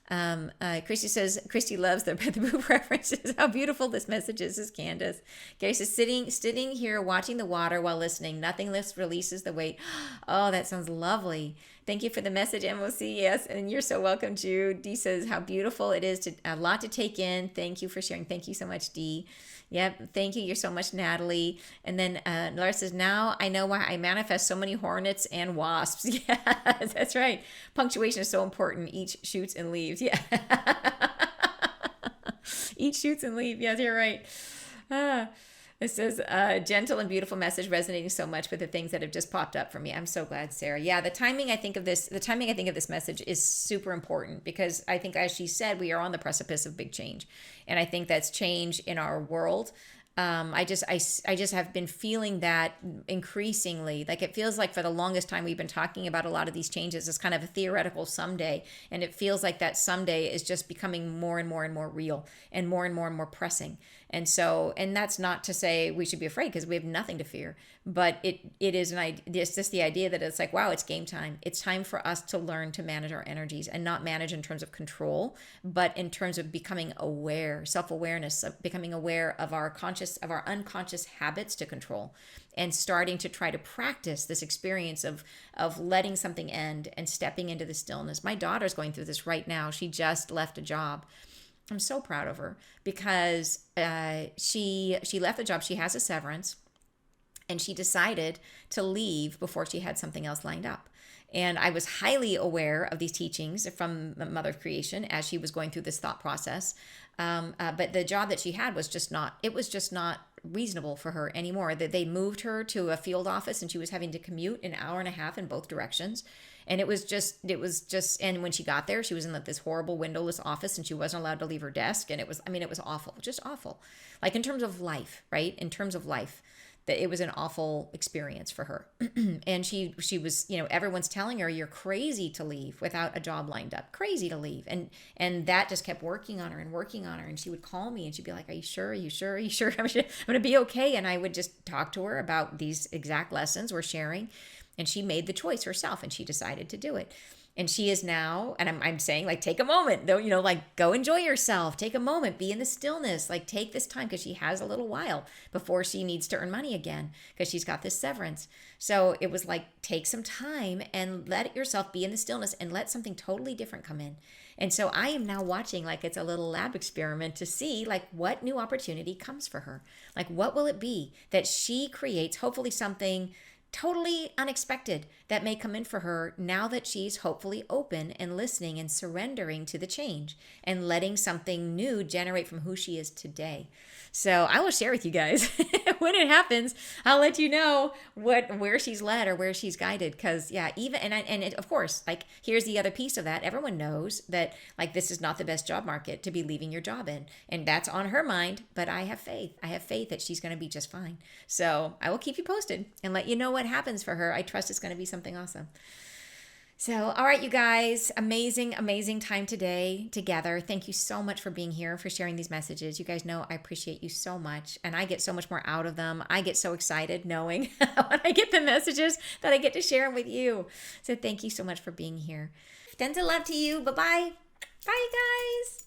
Christy says, Christy loves the poop references. How beautiful this message is Candace. Gary says, sitting here watching the water while listening. Nothing lifts, releases the weight. Oh, that sounds lovely. Thank you for the message, MOC. Yes, and you're so welcome, Jude. Dee says, how beautiful it is, a lot to take in. Thank you for sharing. Thank you so much, Dee. Yep, thank you. You're so much, Natalie. And then Laura says, now I know why I manifest so many hornets and wasps. Yes, that's right. Punctuation is so important. Each shoots and leaves. Yeah. Each shoots and leaves. Yes, you're right. It says, gentle and beautiful message resonating so much with the things that have just popped up for me. I'm so glad, Sarah. Yeah, the timing I think of this message is super important because I think, as she said, we are on the precipice of big change. And I think that's change in our world. I just have been feeling that increasingly. Like, it feels like for the longest time we've been talking about a lot of these changes as kind of a theoretical someday, and it feels like that someday is just becoming more and more and more real and more pressing. And so, and that's not to say we should be afraid, because we have nothing to fear, but it's just the idea that it's like, wow, it's game time. It's time for us to learn to manage our energies, and not manage in terms of control, but in terms of becoming aware, self-awareness, of becoming aware of our unconscious habits to control, and starting to try to practice this experience of letting something end and stepping into the stillness. My daughter's going through this right now. She just left a job. I'm so proud of her because she left the job. She has a severance, and she decided to leave before she had something else lined up. And I was highly aware of these teachings from Mother of Creation as she was going through this thought process. But the job that she had was just not reasonable for her anymore. That they moved her to a field office, and she was having to commute an hour and a half in both directions. And it was just, and when she got there, she was in this horrible windowless office, and she wasn't allowed to leave her desk. And it was awful, just awful. Like, in terms of life, right? In terms of life, that it was an awful experience for her. And she was, everyone's telling her, you're crazy to leave without a job lined up, crazy to leave. And that just kept working on her. And she would call me, and she'd be like, are you sure? Are you sure? Are you sure? I'm going to be okay. And I would just talk to her about these exact lessons we're sharing. And she made the choice herself, and she decided to do it. And she is now, and I'm saying, like, take a moment, though, like, go enjoy yourself. Take a moment, be in the stillness, like, take this time, because she has a little while before she needs to earn money again, because she's got this severance. So it was like, take some time and let yourself be in the stillness and let something totally different come in. And so I am now watching, like, it's a little lab experiment to see, like, what new opportunity comes for her. Like, what will it be that she creates, hopefully something totally unexpected that may come in for her now that she's hopefully open and listening and surrendering to the change and letting something new generate from who she is today. So I will share with you guys when it happens. I'll let you know where she's led or where she's guided. Because yeah, even of course, like, here's the other piece of that. Everyone knows that, like, this is not the best job market to be leaving your job in, and that's on her mind. But I have faith. I have faith that she's going to be just fine. So I will keep you posted and let you know what happens for her. I trust it's going to be something awesome. So, all right, you guys, amazing, amazing time today together. Thank you so much for being here, for sharing these messages. You guys know I appreciate you so much, and I get so much more out of them. I get so excited knowing when I get the messages that I get to share them with you. So thank you so much for being here. Tons of love to you. Bye-bye. Bye, guys.